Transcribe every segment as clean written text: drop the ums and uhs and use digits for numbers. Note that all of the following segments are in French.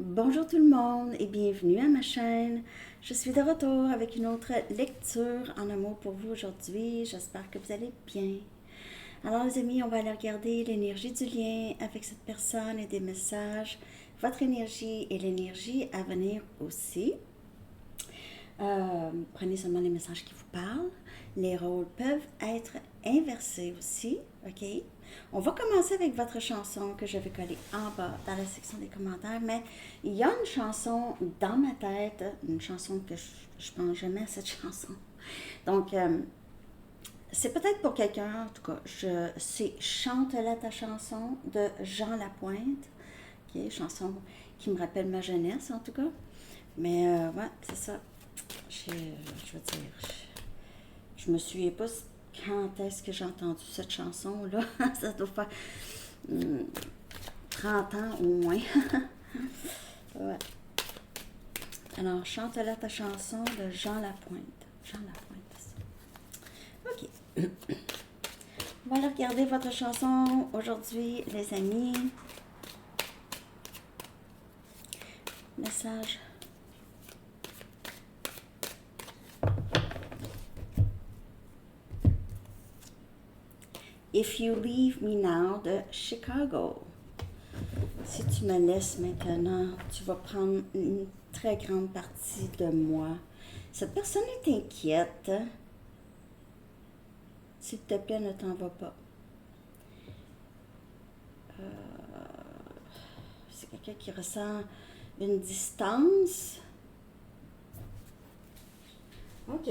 Bonjour tout le monde et bienvenue à ma chaîne. Je suis de retour avec une autre lecture en amour pour vous aujourd'hui. J'espère que vous allez bien. Alors les amis, on va aller regarder l'énergie du lien avec cette personne et des messages, votre énergie et l'énergie à venir aussi. Prenez seulement les messages qui vous parlent. Les rôles peuvent être inversés aussi, ok? On va commencer avec votre chanson que je vais coller en bas dans la section des commentaires, mais il y a une chanson dans ma tête, une chanson que je pense jamais à cette chanson. Donc, c'est peut-être pour quelqu'un, en tout cas, c'est Chante-la ta chanson de Jean Lapointe, ok? Chanson qui me rappelle ma jeunesse en tout cas. Mais ouais, c'est ça. Je veux dire, je me souviens pas quand est-ce que j'ai entendu cette chanson-là. Ça doit faire 30 ans au moins. Ouais. Alors, chante-la ta chanson de Jean Lapointe. Jean Lapointe, ça. OK. On va aller regarder votre chanson aujourd'hui, les amis. Message. If You Leave Me Now de Chicago. Si tu me laisses maintenant, tu vas prendre une très grande partie de moi. Cette personne est inquiète. S'il te plaît, ne t'en va pas. C'est quelqu'un qui ressent une distance. OK.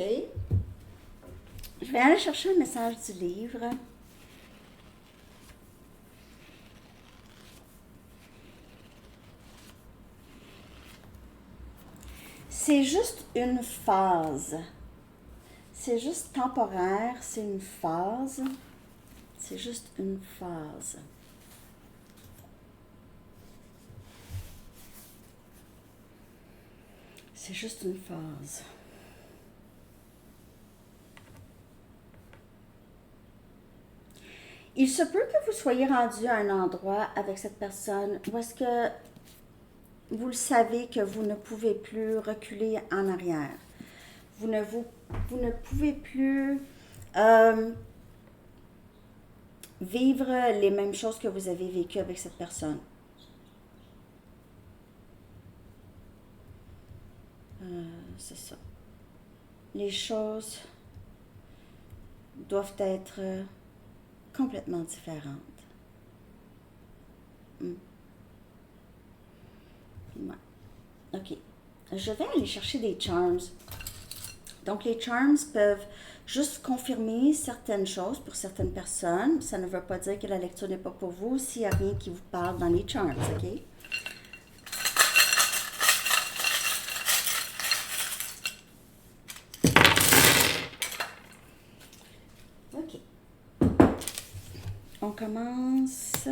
Je vais aller chercher un message du livre. C'est juste une phase. C'est juste temporaire, c'est une phase. C'est juste une phase. C'est juste une phase. Il se peut que vous soyez rendu à un endroit avec cette personne où est-ce que vous le savez que vous ne pouvez plus reculer en arrière. Vous ne pouvez plus vivre les mêmes choses que vous avez vécues avec cette personne. C'est ça. Les choses doivent être complètement différentes. Ouais. OK. Je vais aller chercher des charms. Donc, les charms peuvent juste confirmer certaines choses pour certaines personnes. Ça ne veut pas dire que la lecture n'est pas pour vous s'il n'y a rien qui vous parle dans les charms, OK? OK. On commence.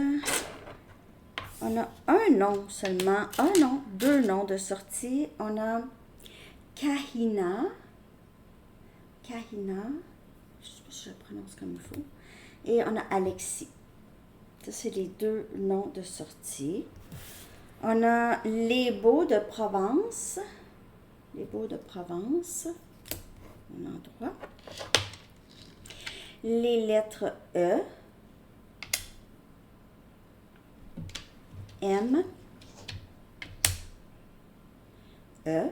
On a un nom seulement. Un nom, deux noms de sortie. On a Kahina. Kahina. Je ne sais pas si je le prononce comme il faut. Et on a Alexis. Ça, c'est les deux noms de sortie. On a les Beaux de Provence. Les Beaux de Provence. Un endroit. Les lettres E. M. E.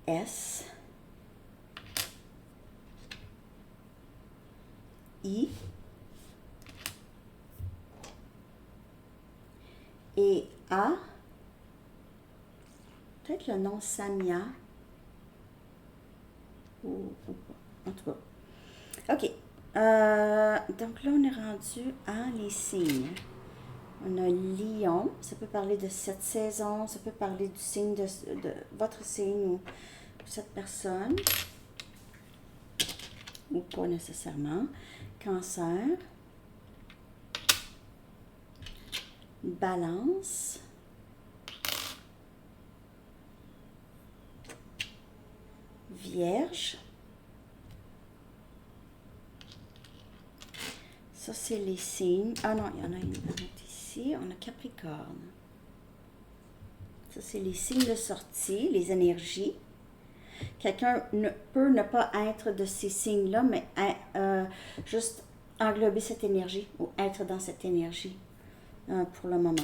S. I. Et A. Peut-être le nom Samia. Ou pas. En tout cas. OK. Donc là, on est rendu à les signes. On a Lion. Ça peut parler de cette saison. Ça peut parler du signe de votre signe ou cette personne. Ou pas nécessairement. Cancer. Balance. Vierge. Ça, c'est les signes. Ah non, il y en a une autre ici. ici, on a Capricorne. Ça, c'est les signes de sortie, les énergies. Quelqu'un peut ne pas être de ces signes-là, mais juste englober cette énergie ou être dans cette énergie pour le moment.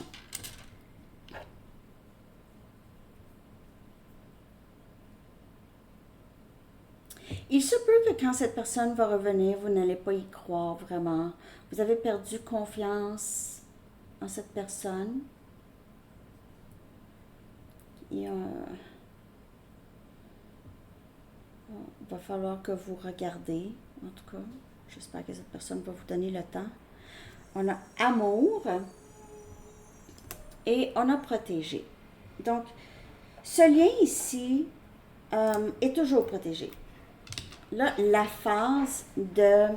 Il se peut que quand cette personne va revenir, vous n'allez pas y croire vraiment. Vous avez perdu confiance en cette personne. Il va falloir que vous regardez, en tout cas. J'espère que cette personne va vous donner le temps. On a amour et on a protégé. Donc, ce lien ici est toujours protégé. Là, la phase de...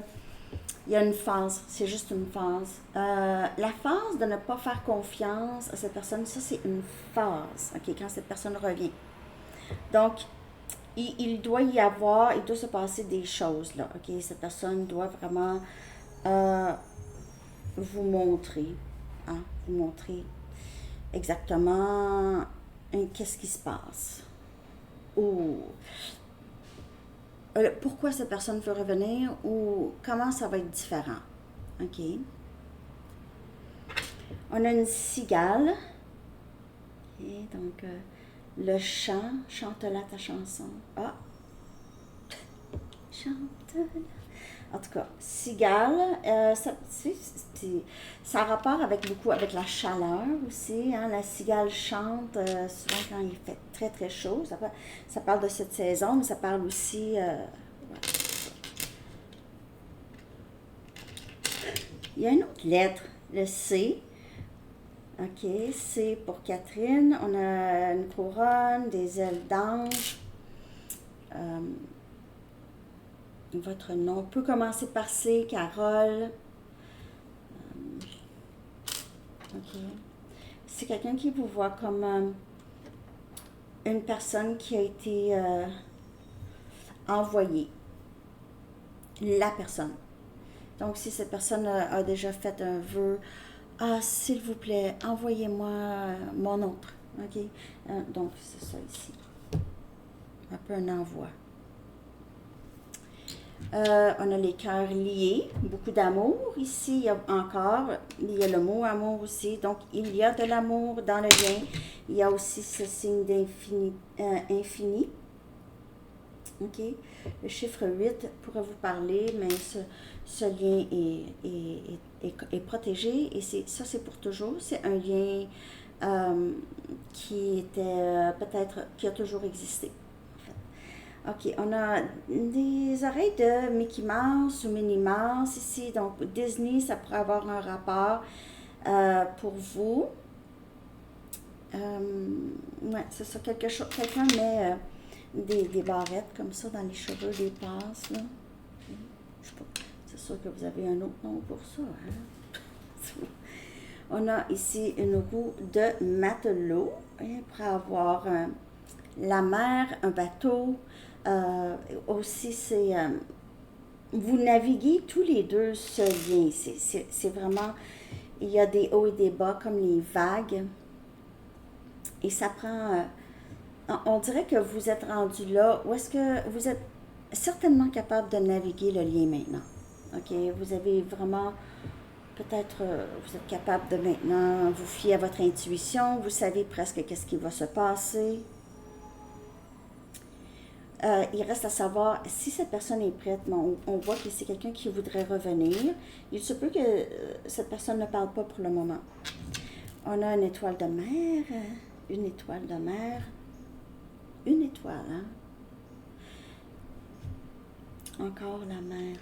Il y a une phase, c'est juste une phase. La phase de ne pas faire confiance à cette personne, ça c'est une phase, ok, quand cette personne revient. Donc, il doit se passer des choses là, ok? Cette personne doit vraiment vous montrer exactement qu'est-ce qui se passe. Ou pourquoi cette personne veut revenir ou comment ça va être différent. OK? On a une cigale. OK, donc, le chant, chante-la ta chanson. Ah! Chante-la. En tout cas, cigale, ça a rapport beaucoup avec la chaleur aussi. Hein? La cigale chante souvent quand il fait très très chaud. Ça parle de cette saison, mais ça parle aussi... Il y a une autre lettre, le C. OK, C pour Catherine. On a une couronne, des ailes d'ange. Votre nom peut commencer par C, Carole. OK. C'est quelqu'un qui vous voit comme une personne qui a été envoyée. La personne. Donc, si cette personne a déjà fait un vœu, s'il vous plaît, envoyez-moi mon autre. OK? Donc, c'est ça ici. Un peu un envoi. On a les cœurs liés, beaucoup d'amour. Ici, il y a le mot amour aussi. Donc, il y a de l'amour dans le lien. Il y a aussi ce signe d'infini. Infini. OK? Le chiffre 8 pourrait vous parler, mais ce lien est protégé et ça, c'est pour toujours. C'est un lien qui était qui a toujours existé. OK, on a des oreilles de Mickey Mouse ou Minnie Mouse ici. Donc, Disney, ça pourrait avoir un rapport pour vous. Ouais, c'est ça, quelqu'un met des barrettes comme ça dans les cheveux, des passes, là. Je sais pas, c'est sûr que vous avez un autre nom pour ça, hein? On a ici une roue de matelot, hein, pour avoir la mer, un bateau. Aussi, vous naviguez tous les deux ce lien. C'est vraiment, il y a des hauts et des bas comme les vagues. Et ça prend, on dirait que vous êtes rendu là où est-ce que vous êtes certainement capable de naviguer le lien maintenant. OK? Vous avez vraiment, peut-être, vous êtes capable de maintenant vous fier à votre intuition. Vous savez presque qu'est-ce qui va se passer. Il reste à savoir si cette personne est prête. Bon, on voit que c'est quelqu'un qui voudrait revenir. Il se peut que cette personne ne parle pas pour le moment. On a une étoile de mer. Une étoile de mer. Une étoile, hein? Encore la mer.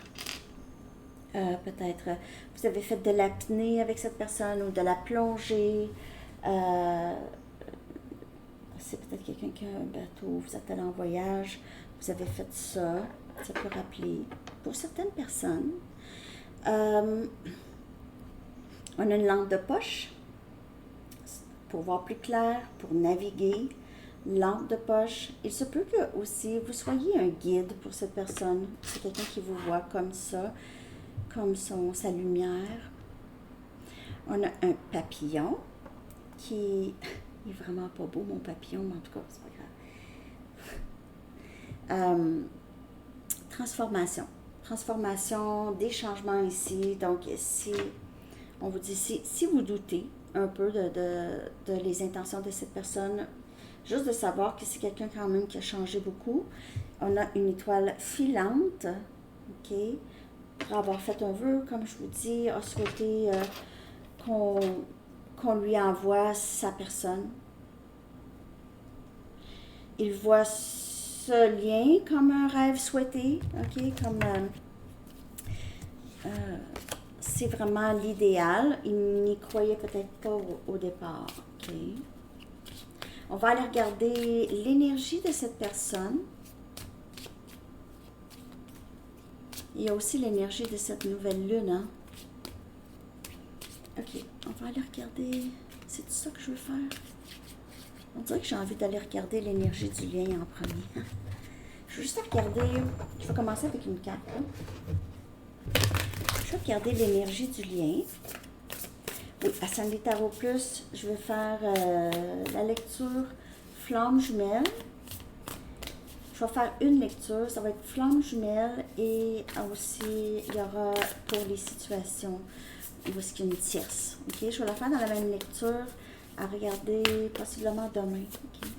Peut-être, vous avez fait de l'apnée avec cette personne ou de la plongée. C'est peut-être quelqu'un qui a un bateau, vous êtes allé en voyage, vous avez fait ça, ça peut rappeler. Pour certaines personnes, on a une lampe de poche pour voir plus clair, pour naviguer. Lampe de poche. Il se peut que aussi vous soyez un guide pour cette personne. C'est quelqu'un qui vous voit comme ça, comme sa lumière. On a un papillon qui il est vraiment pas beau, mon papillon, mais en tout cas, c'est pas grave. Transformation. Transformation, des changements ici. Donc, si on vous dit, si vous doutez un peu de les intentions de cette personne, juste de savoir que c'est quelqu'un quand même qui a changé beaucoup. On a une étoile filante, ok, pour avoir fait un vœu, comme je vous dis, a souhaité qu'on lui envoie sa personne. Il voit ce lien comme un rêve souhaité, ok, comme c'est vraiment l'idéal. Il n'y croyait peut-être pas au départ, ok. On va aller regarder l'énergie de cette personne. Il y a aussi l'énergie de cette nouvelle lune, hein. Ok, on va aller regarder. C'est ça que je veux faire. On dirait que j'ai envie d'aller regarder l'énergie du lien en premier. Hein? Je vais juste regarder. Je vais commencer avec une carte. Hein? Je vais regarder l'énergie du lien. Oui, à Sandy Tarot Plus, je vais faire la lecture Flamme jumelle. Je vais faire une lecture, ça va être Flamme jumelle et aussi il y aura pour les situations où est-ce qu'il y a une tierce. Ok, je vais la faire dans la même lecture à regarder possiblement demain. Ok.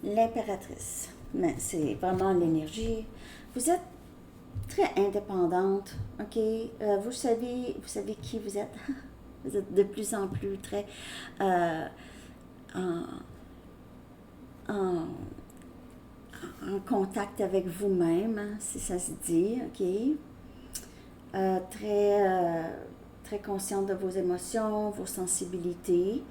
L'impératrice, mais c'est vraiment l'énergie. Vous êtes très indépendante, ok? Vous savez qui vous êtes. Vous êtes de plus en plus très en, en, en contact avec vous-même, hein, si ça se dit, ok? Très consciente de vos émotions, vos sensibilités.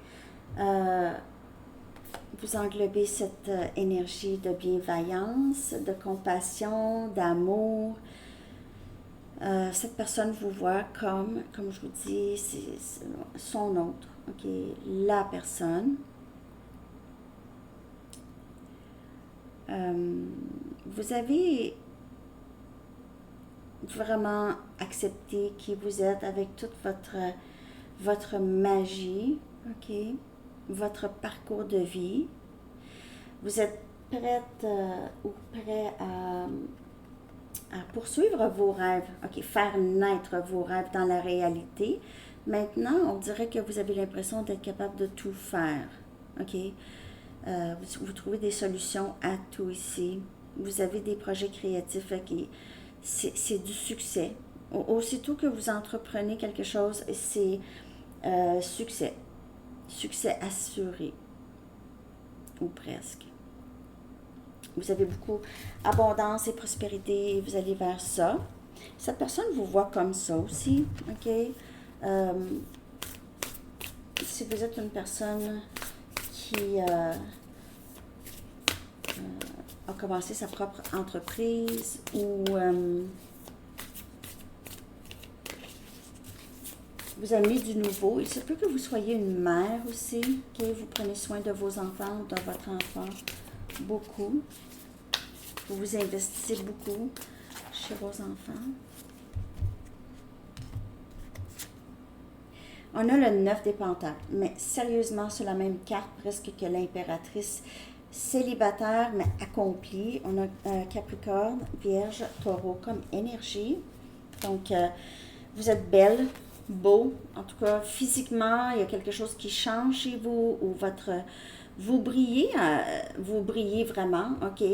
Vous englobez cette énergie de bienveillance, de compassion, d'amour. Cette personne vous voit comme je vous dis, c'est son autre, ok, la personne. Vous avez vraiment accepté qui vous êtes avec toute votre magie, ok, votre parcours de vie. Vous êtes prête ou prêt à poursuivre vos rêves, ok, faire naître vos rêves dans la réalité. Maintenant, on dirait que vous avez l'impression d'être capable de tout faire, ok. Vous trouvez des solutions à tout ici. Vous avez des projets créatifs, ok. C'est du succès. Aussitôt que vous entreprenez quelque chose, c'est succès. Succès assuré. Ou presque. Vous avez beaucoup d'abondance et prospérité et vous allez vers ça. Cette personne vous voit comme ça aussi, ok? Si vous êtes une personne qui a commencé sa propre entreprise ou vous avez mis du nouveau, il se peut que vous soyez une mère aussi, que vous prenez soin de vos enfants, de votre enfant, beaucoup. Vous vous investissez beaucoup chez vos enfants. On a le 9 des Pentacle, mais sérieusement, sur la même carte presque que l'impératrice, célibataire mais accomplie. On a Capricorne, Vierge, Taureau comme énergie. Donc, vous êtes belle, beau. En tout cas, physiquement, il y a quelque chose qui change chez vous ou vous brillez vraiment, ok?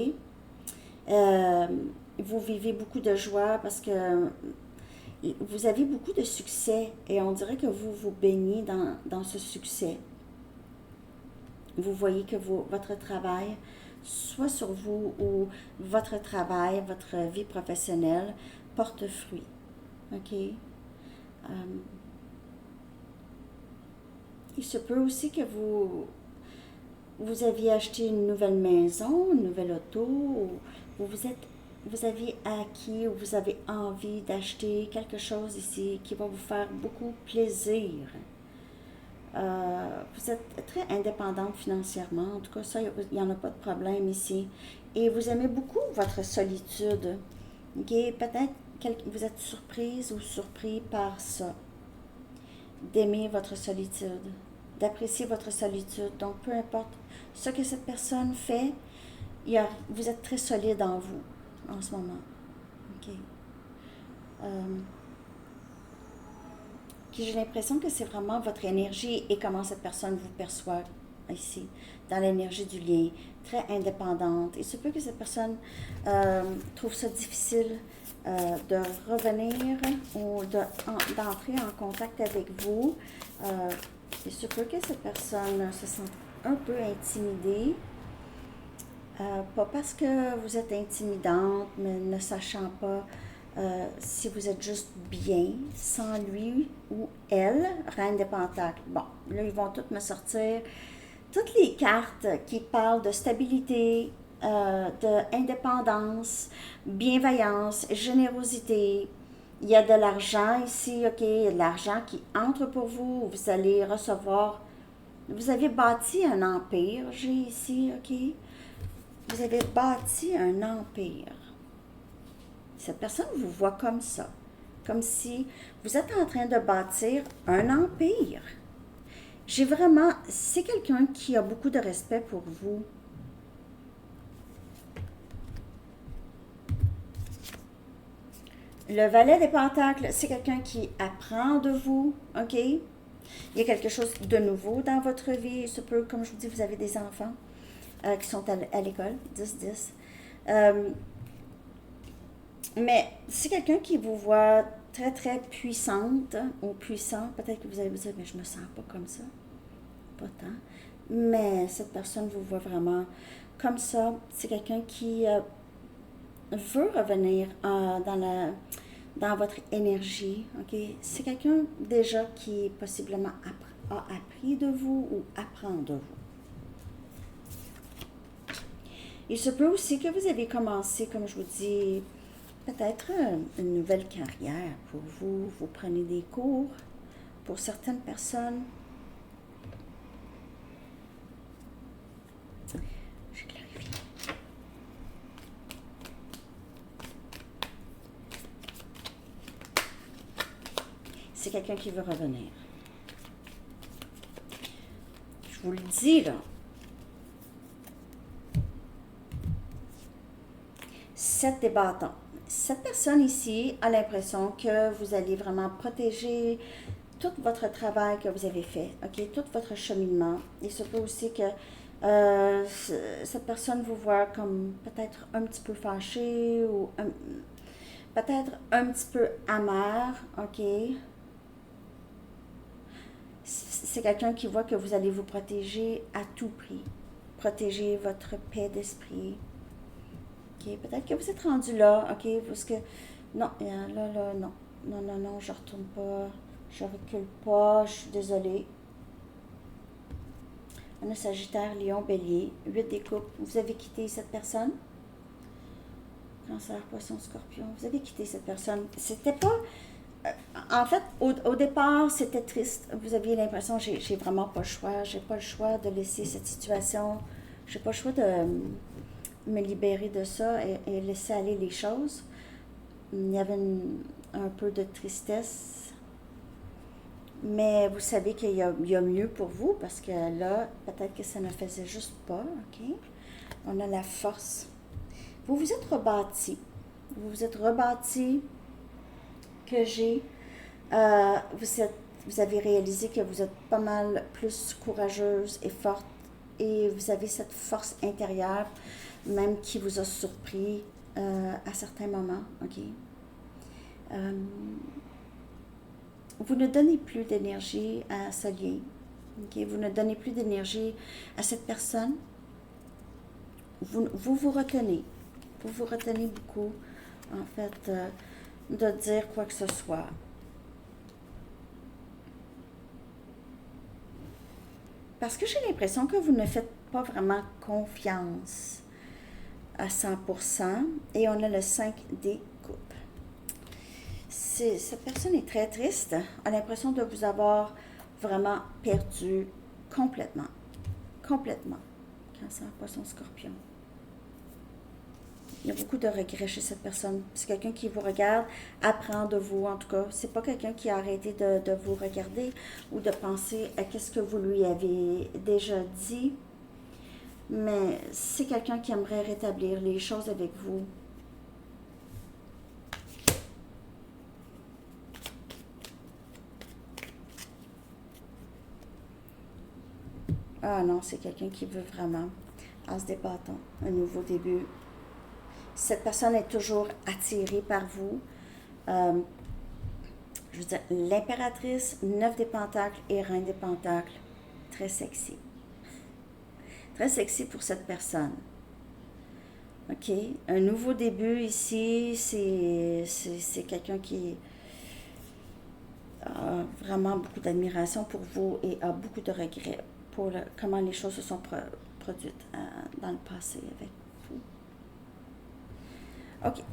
Vous vivez beaucoup de joie parce que vous avez beaucoup de succès et on dirait que vous vous baignez dans ce succès. Vous voyez que votre travail, soit sur vous ou votre travail, votre vie professionnelle, porte fruit. OK? Il se peut aussi que vous aviez acheté une nouvelle maison, une nouvelle auto, ou vous aviez acquis ou vous avez envie d'acheter quelque chose ici qui va vous faire beaucoup plaisir. Vous êtes très indépendante financièrement. En tout cas, ça, il n'y en a pas de problème ici. Et vous aimez beaucoup votre solitude. OK? Peut-être que vous êtes surprise ou surpris par ça. D'aimer votre solitude. D'apprécier votre solitude. Donc, peu importe ce que cette personne fait, vous êtes très solide en vous en ce moment. OK? Euh, J'ai l'impression que c'est vraiment votre énergie et comment cette personne vous perçoit ici, dans l'énergie du lien, très indépendante. Il se peut que cette personne trouve ça difficile de revenir ou d'entrer en contact avec vous. Il se peut que cette personne se sente un peu intimidée. Pas parce que vous êtes intimidante, mais ne sachant pas si vous êtes juste bien sans lui ou elle, reine des pentacles. Bon, là, ils vont toutes me sortir toutes les cartes qui parlent de stabilité, d'indépendance, bienveillance, générosité. Il y a de l'argent ici, OK? Il y a de l'argent qui entre pour vous. Vous allez recevoir. Vous avez bâti un empire, j'ai ici, OK? Vous avez bâti un empire. Cette personne vous voit comme ça, comme si vous êtes en train de bâtir un empire. C'est quelqu'un qui a beaucoup de respect pour vous. Le valet des pentacles, c'est quelqu'un qui apprend de vous, OK? Il y a quelque chose de nouveau dans votre vie. Il se peut, comme je vous dis, vous avez des enfants qui sont à l'école, 10-10. Mais c'est quelqu'un qui vous voit très, très puissante ou puissant. Peut-être que vous allez vous dire, mais je me sens pas comme ça. Pas tant. Mais cette personne vous voit vraiment comme ça. C'est quelqu'un qui veut revenir dans votre énergie. OK? C'est quelqu'un déjà qui possiblement a appris de vous ou apprend de vous. Il se peut aussi que vous avez commencé, comme je vous dis, peut-être une nouvelle carrière pour vous. Vous prenez des cours pour certaines personnes. Je clarifie. C'est quelqu'un qui veut revenir. Je vous le dis, là. 7 des bâtons. Cette personne ici a l'impression que vous allez vraiment protéger tout votre travail que vous avez fait, OK, tout votre cheminement. Il se peut aussi que cette personne vous voit comme peut-être un petit peu fâché ou peut-être un petit peu amer, OK. C'est quelqu'un qui voit que vous allez vous protéger à tout prix. Protéger votre paix d'esprit. OK, peut-être que vous êtes rendu là, OK, parce que non, là, non. Non, je retourne pas, je recule pas, je suis désolée. On a Sagittaire, Lion, Bélier, 8 des coupes. Vous avez quitté cette personne? Cancer, Poisson, Scorpion. Vous avez quitté cette personne. C'était pas... en fait, au départ, c'était triste. Vous aviez l'impression, j'ai vraiment pas le choix. J'ai pas le choix de laisser cette situation. J'ai pas le choix de me libérer de ça et laisser aller les choses. Il y avait un peu de tristesse. Mais vous savez qu'il y a mieux pour vous parce que là, peut-être que ça ne faisait juste pas, OK? On a la force. Vous vous êtes rebâti. Vous vous êtes rebâti que vous avez réalisé que vous êtes pas mal plus courageuse et forte et vous avez cette force intérieure même qui vous a surpris à certains moments, OK? Vous ne donnez plus d'énergie à ce lien, OK? Vous ne donnez plus d'énergie à cette personne. Vous retenez. Vous vous retenez beaucoup, en fait, de dire quoi que ce soit. Parce que j'ai l'impression que vous ne faites pas vraiment confiance à 100%. Et on a le 5 des coupes. Cette personne est très triste. A l'impression de vous avoir vraiment perdu complètement. Complètement. Cancer, Poisson, Scorpion. Il y a beaucoup de regrets chez cette personne. C'est quelqu'un qui vous regarde, apprend de vous, en tout cas. C'est pas quelqu'un qui a arrêté de vous regarder ou de penser à qu'est-ce que vous lui avez déjà dit. Mais c'est quelqu'un qui aimerait rétablir les choses avec vous. Ah non, c'est quelqu'un qui veut vraiment, As des bâtons, un nouveau début. Cette personne est toujours attirée par vous. Je veux dire, l'impératrice, 9 des pentacles et reine des pentacles. Très sexy. Très sexy pour cette personne. OK? Un nouveau début ici, c'est quelqu'un qui a vraiment beaucoup d'admiration pour vous et a beaucoup de regrets pour comment les choses se sont produites dans le passé avec vous. OK.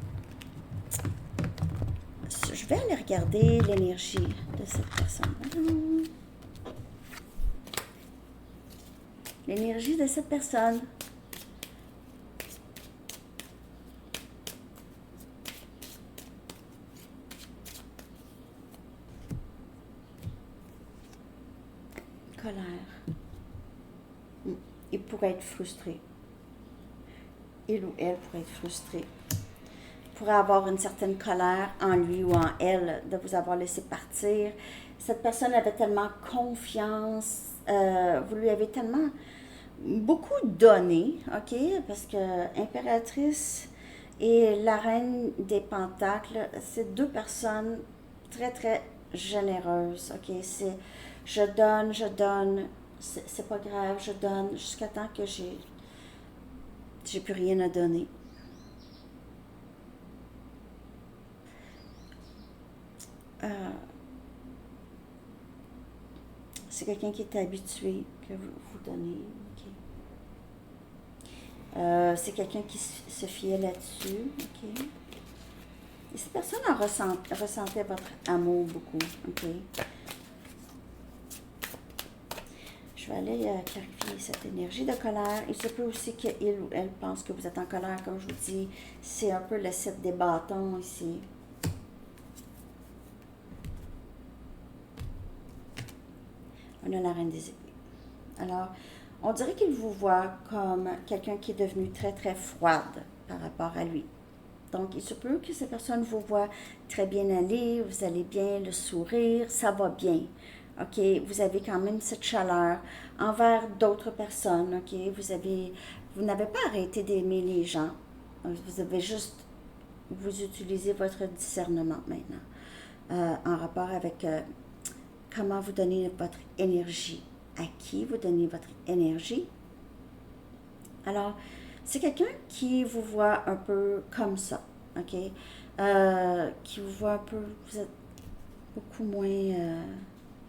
Je vais aller regarder l'énergie de cette personne. L'énergie de cette personne. Colère. Il pourrait être frustré. Il ou elle pourrait être frustré. Pourrait avoir une certaine colère en lui ou en elle de vous avoir laissé partir. Cette personne avait tellement confiance, vous lui avez tellement beaucoup donné, ok? Parce que impératrice et la reine des pentacles, c'est deux personnes très très généreuses, ok? C'est je donne, c'est pas grave, je donne jusqu'à temps que j'ai plus rien à donner. C'est quelqu'un qui est habitué que vous donnez. Okay. C'est quelqu'un qui se fiait là-dessus. Okay. Et cette personne en ressentait votre amour beaucoup. Okay. Je vais aller clarifier cette énergie de colère. Il se peut aussi qu'il ou elle pense que vous êtes en colère, comme je vous dis. C'est un peu le 7 des bâtons ici. On a la reine des épées. Alors, on dirait qu'il vous voit comme quelqu'un qui est devenu très, très froide par rapport à lui. Donc, il se peut que ces personnes vous voient très bien aller, vous allez bien, le sourire, ça va bien. OK, vous avez quand même cette chaleur envers d'autres personnes. OK, vous n'avez pas arrêté d'aimer les gens. Vous avez juste, vous utilisez votre discernement maintenant en rapport avec comment vous donnez votre énergie, à qui vous donnez votre énergie. Alors, c'est quelqu'un qui vous voit un peu comme ça, OK? Qui vous voit un peu, vous êtes beaucoup moins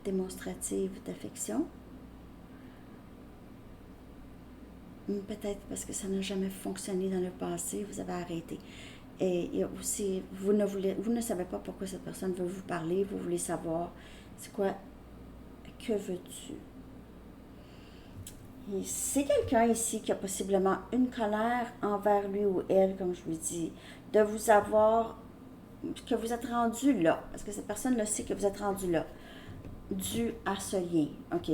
démonstrative d'affection. Peut-être parce que ça n'a jamais fonctionné dans le passé, vous avez arrêté. Et aussi, vous ne savez pas pourquoi cette personne veut vous parler, vous voulez savoir, c'est quoi, que veux-tu? C'est quelqu'un ici qui a possiblement une colère envers lui ou elle, comme je vous dis, de vous avoir, que vous êtes rendu là, parce que cette personne le sait que vous êtes rendu là, dû à ce lien, OK?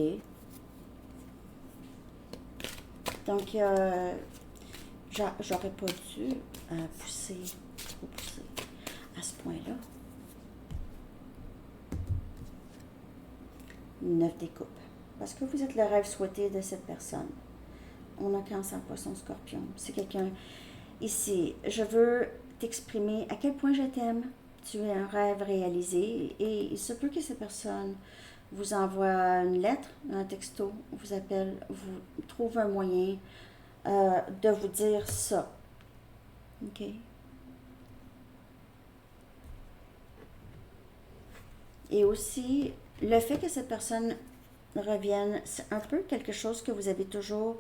Donc, j'aurais pas dû trop pousser à ce point-là. 9 des coupes. Parce que vous êtes le rêve souhaité de cette personne. On a Cancer, Poisson, Scorpion. C'est quelqu'un ici. Je veux t'exprimer à quel point je t'aime. Tu es un rêve réalisé. Et il se peut que cette personne vous envoie une lettre, un texto, vous appelle, vous trouve un moyen de vous dire ça. OK? Et aussi, le fait que cette personne revienne, c'est un peu quelque chose que vous avez toujours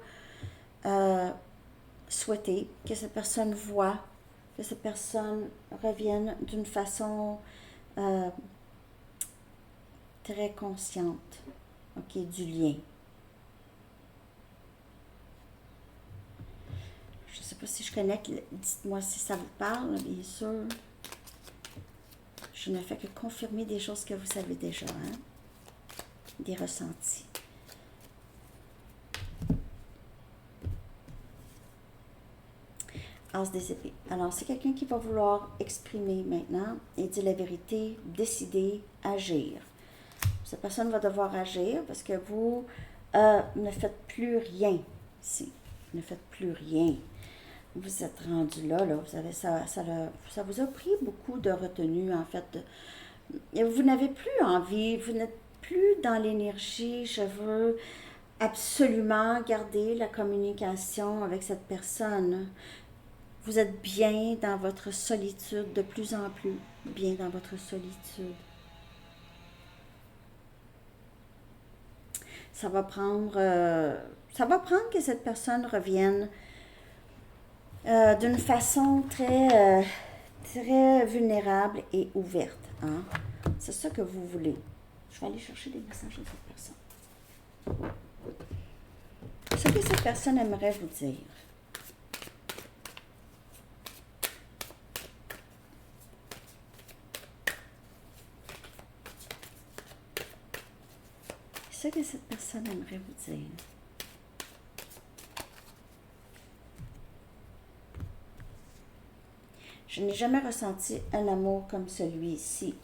souhaité, que cette personne voit, que cette personne revienne d'une façon très consciente. OK, du lien. Je ne sais pas si je connecte, dites-moi si ça vous parle, bien sûr. Je ne fais que confirmer des choses que vous savez déjà, hein? Des ressentis. As des épées. Alors, c'est quelqu'un qui va vouloir exprimer maintenant et dire la vérité, décider, agir. Cette personne va devoir agir parce que vous ne faites plus rien ici. Ne faites plus rien. Vous êtes rendu là, vous avez, ça vous a pris beaucoup de retenue, en fait. Vous n'avez plus envie, vous n'êtes plus dans l'énergie, je veux absolument garder la communication avec cette personne. Vous êtes bien dans votre solitude, de plus en plus bien dans votre solitude. Ça va prendre que cette personne revienne d'une façon très vulnérable et ouverte. Hein? C'est ça que vous voulez. Je vais aller chercher des messages de cette personne. Ce que cette personne aimerait vous dire. Ce que cette personne aimerait vous dire. Je n'ai jamais ressenti un amour comme celui-ci.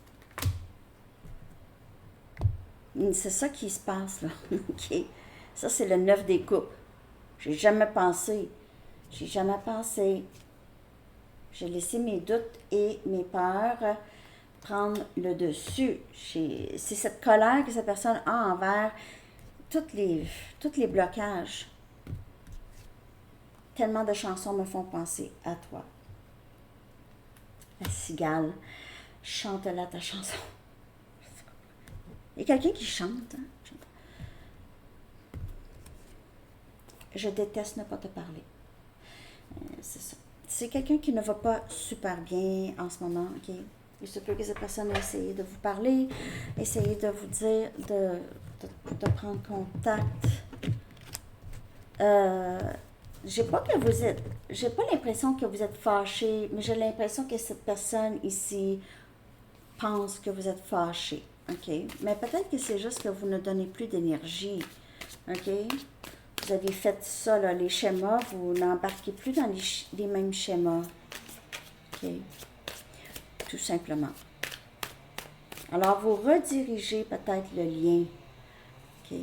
C'est ça qui se passe, là. OK. Ça, c'est le 9 des coupes. J'ai jamais pensé. J'ai laissé mes doutes et mes peurs prendre le dessus. C'est cette colère que cette personne a envers tous les blocages. Tellement de chansons me font penser à toi. La cigale, chante-la ta chanson. Il y a quelqu'un qui chante. Hein? Je déteste ne pas te parler. C'est ça. C'est quelqu'un qui ne va pas super bien en ce moment, OK? Il se peut que cette personne ait essayé de vous parler, essayer de vous dire de prendre contact. J'ai pas l'impression que vous êtes fâché, mais j'ai l'impression que cette personne ici pense que vous êtes fâché, OK? Mais peut-être que c'est juste que vous ne donnez plus d'énergie, OK? Vous avez fait ça, là, les schémas, vous n'embarquez plus dans les mêmes schémas, OK? Tout simplement. Alors, vous redirigez peut-être le lien, OK?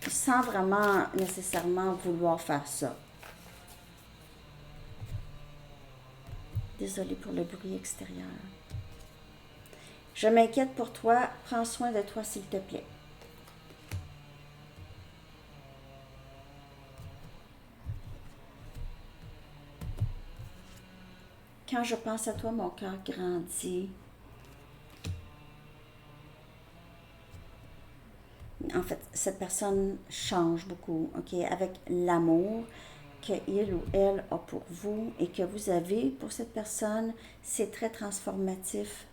Sans vraiment nécessairement vouloir faire ça. Désolée pour le bruit extérieur. Je m'inquiète pour toi. Prends soin de toi, s'il te plaît. Quand je pense à toi, mon cœur grandit. En fait, cette personne change beaucoup, OK? Avec l'amour qu'il ou elle a pour vous et que vous avez pour cette personne, c'est très transformatif.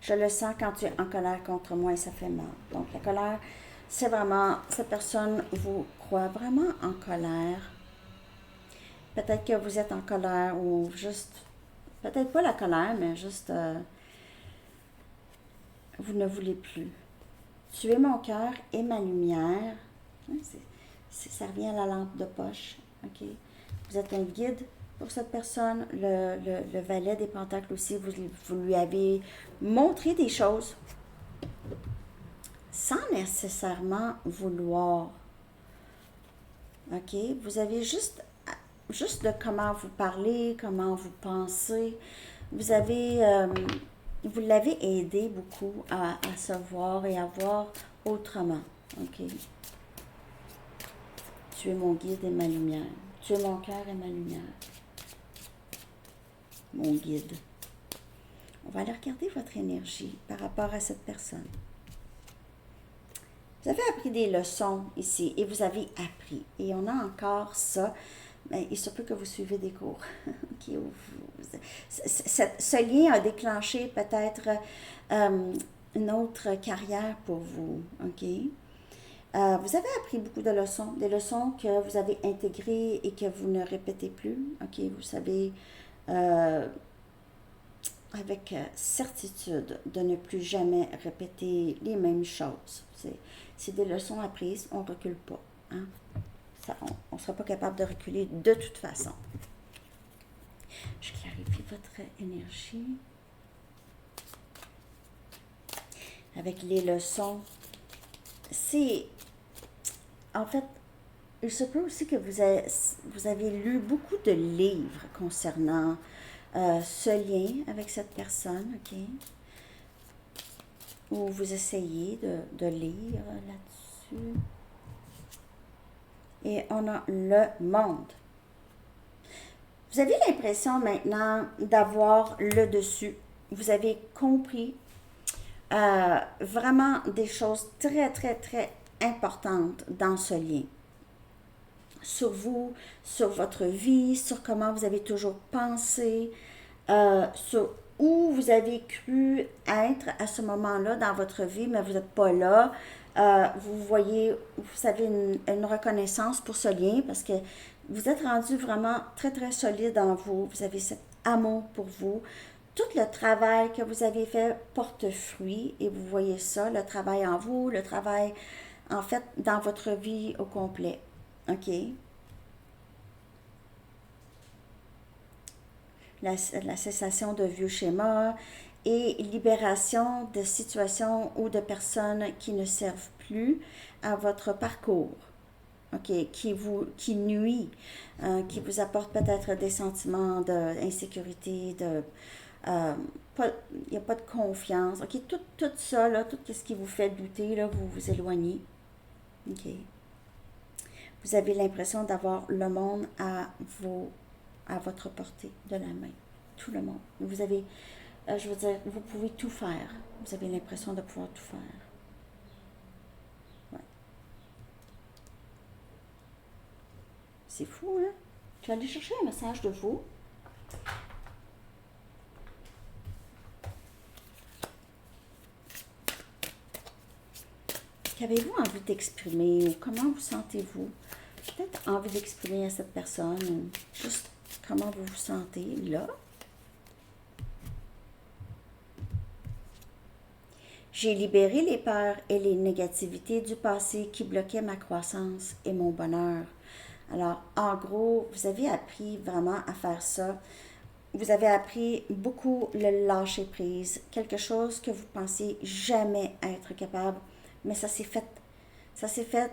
Je le sens quand tu es en colère contre moi et ça fait mal. Donc, la colère, c'est vraiment, cette personne vous croit vraiment en colère. Peut-être que vous êtes en colère ou juste, peut-être pas la colère, mais juste, vous ne voulez plus. Tu es mon cœur et ma lumière. Ça revient à la lampe de poche. OK? Vous êtes un guide pour cette personne. Le valet des pentacles aussi, vous lui avez montré des choses sans nécessairement vouloir. OK? Vous avez juste de comment vous parlez, comment vous pensez. Vous l'avez aidé beaucoup à se voir et à voir autrement. OK? Tu es mon guide et ma lumière. Tu es mon cœur et ma lumière. Mon guide. On va aller regarder votre énergie par rapport à cette personne. Vous avez appris des leçons ici et vous avez appris. Et on a encore ça. Mais il se peut que vous suivez des cours. Okay, ce lien a déclenché peut-être une autre carrière pour vous. OK? Vous avez appris beaucoup de leçons, des leçons que vous avez intégrées et que vous ne répétez plus. OK, vous savez avec certitude de ne plus jamais répéter les mêmes choses. C'est des leçons apprises, on ne recule pas. Hein? On ne sera pas capable de reculer de toute façon. Je clarifie votre énergie. Avec les leçons, c'est... En fait, il se peut aussi que vous avez lu beaucoup de livres concernant ce lien avec cette personne, OK? Ou vous essayez de lire là-dessus. Et on a le monde. Vous avez l'impression maintenant d'avoir le dessus. Vous avez compris vraiment des choses très, très, très importantes dans ce lien. Sur vous, sur votre vie, sur comment vous avez toujours pensé, sur où vous avez cru être à ce moment-là dans votre vie, mais vous n'êtes pas là. Vous voyez, vous avez une reconnaissance pour ce lien parce que vous êtes rendu vraiment très, très solide en vous. Vous avez cet amour pour vous. Tout le travail que vous avez fait porte fruit et vous voyez ça, le travail en vous, le travail, en fait, dans votre vie au complet. OK? La cessation de vieux schémas et libération de situations ou de personnes qui ne servent plus à votre parcours, OK, qui nuit, qui vous apporte peut-être des sentiments d'insécurité, il n'y a pas de confiance, OK, tout ça, là, tout ce qui vous fait douter, là, vous vous éloignez, OK. Vous avez l'impression d'avoir le monde à votre portée de la main. Tout le monde. Vous avez, je veux dire, vous pouvez tout faire. Vous avez l'impression de pouvoir tout faire. Ouais. C'est fou, hein? Je vais aller chercher un message de vous. Qu'avez-vous envie d'exprimer ou comment vous sentez-vous? Peut-être envie d'exprimer à cette personne juste comment vous vous sentez là. J'ai libéré les peurs et les négativités du passé qui bloquaient ma croissance et mon bonheur. Alors, en gros, vous avez appris vraiment à faire ça. Vous avez appris beaucoup le lâcher prise, quelque chose que vous pensiez jamais être capable, mais ça s'est fait. Ça s'est fait.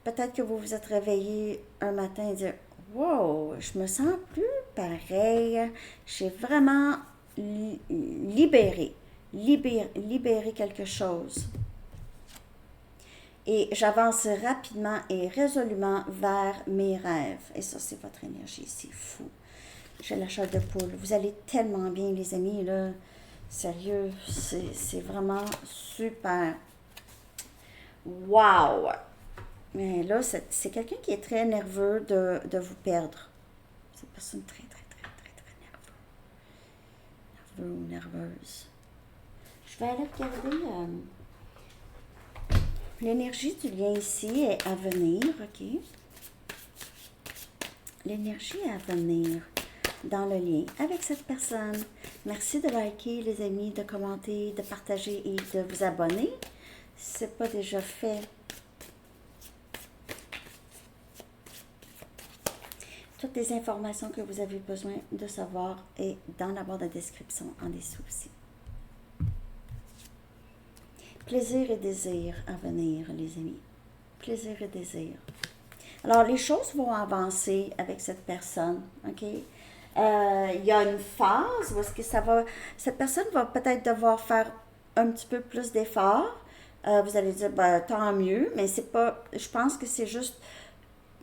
Peut-être que vous vous êtes réveillé un matin et dit wow, je me sens plus pareil. J'ai vraiment libéré quelque chose. Et j'avance rapidement et résolument vers mes rêves. Et ça, c'est votre énergie, c'est fou. J'ai la chair de poule. Vous allez tellement bien, les amis, là. Sérieux, c'est vraiment super. Wow! Mais là, c'est quelqu'un qui est très nerveux de vous perdre. C'est une personne très, très, très, très, très nerveux ou nerveuse. Je vais aller regarder l'énergie du lien ici est à venir, OK? L'énergie est à venir dans le lien avec cette personne. Merci de liker, les amis, de commenter, de partager et de vous abonner. Si ce n'est pas déjà fait. Toutes les informations que vous avez besoin de savoir est dans la barre de description en dessous aussi. Plaisir et désir à venir, les amis. Plaisir et désir. Alors, les choses vont avancer avec cette personne, OK? Il y a une phase où est-ce que cette personne va peut-être devoir faire un petit peu plus d'efforts. Vous allez dire, ben, tant mieux, mais c'est pas, je pense que c'est juste,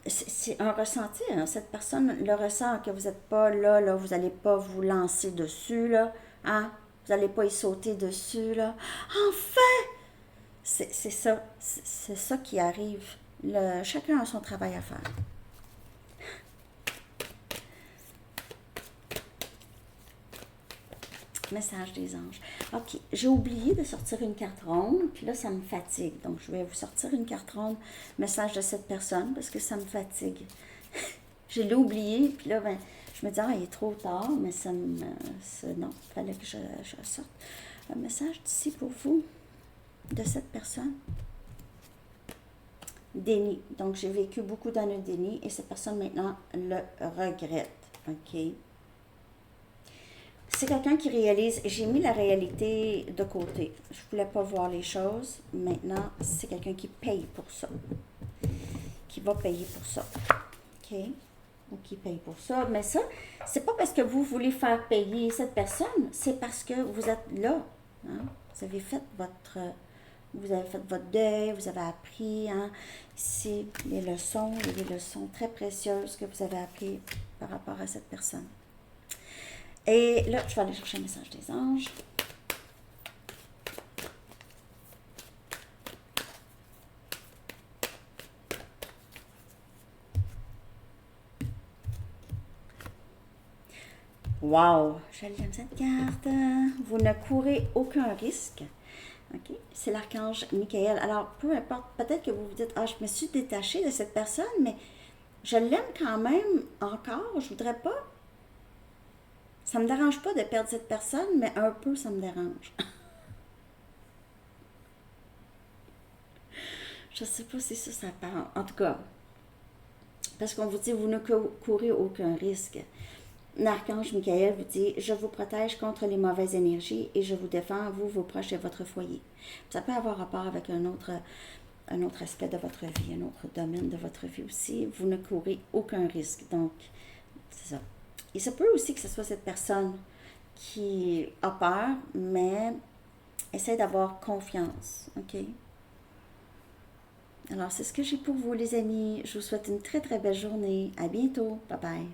c'est un ressenti, hein. Cette personne le ressent que vous n'êtes pas là, vous n'allez pas vous lancer dessus, là, hein? Vous n'allez pas y sauter dessus, là. Enfin! C'est ça qui arrive. Chacun a son travail à faire. Message des anges. OK, j'ai oublié de sortir une carte ronde, puis là, ça me fatigue. Donc, je vais vous sortir une carte ronde, message de cette personne, parce que ça me fatigue. Je l'ai oublié, puis là, ben, je me dis, ah, il est trop tard, mais ça me... non, il fallait que je sorte. Un message d'ici pour vous, de cette personne. Déni. Donc, j'ai vécu beaucoup dans le déni, et cette personne, maintenant, le regrette. OK? C'est quelqu'un qui réalise, j'ai mis la réalité de côté. Je ne voulais pas voir les choses. Maintenant, c'est quelqu'un qui paye pour ça. Qui va payer pour ça. OK? Ou qui paye pour ça. Mais ça, c'est pas parce que vous voulez faire payer cette personne, c'est parce que vous êtes là. Hein? Vous avez fait votre deuil, vous avez appris, hein, ici, les leçons, il y a des leçons très précieuses que vous avez appris par rapport à cette personne. Et là, je vais aller chercher un message des anges. Wow! J'aime cette carte. Vous ne courez aucun risque. Okay? C'est l'archange Michael. Alors, peu importe, peut-être que vous vous dites, ah, je me suis détachée de cette personne, mais je l'aime quand même encore. Je voudrais pas. Ça me dérange pas de perdre cette personne, mais un peu, ça me dérange. Je sais pas si ça parle. En tout cas, parce qu'on vous dit, vous ne courez aucun risque. L'archange Michael vous dit, je vous protège contre les mauvaises énergies et je vous défends, vous, vos proches et votre foyer. Ça peut avoir rapport avec un autre aspect de votre vie, un autre domaine de votre vie aussi. Vous ne courez aucun risque. Donc, c'est ça. Il se peut aussi que ce soit cette personne qui a peur, mais essaie d'avoir confiance. OK? Alors, c'est ce que j'ai pour vous, les amis. Je vous souhaite une très, très belle journée. À bientôt. Bye bye.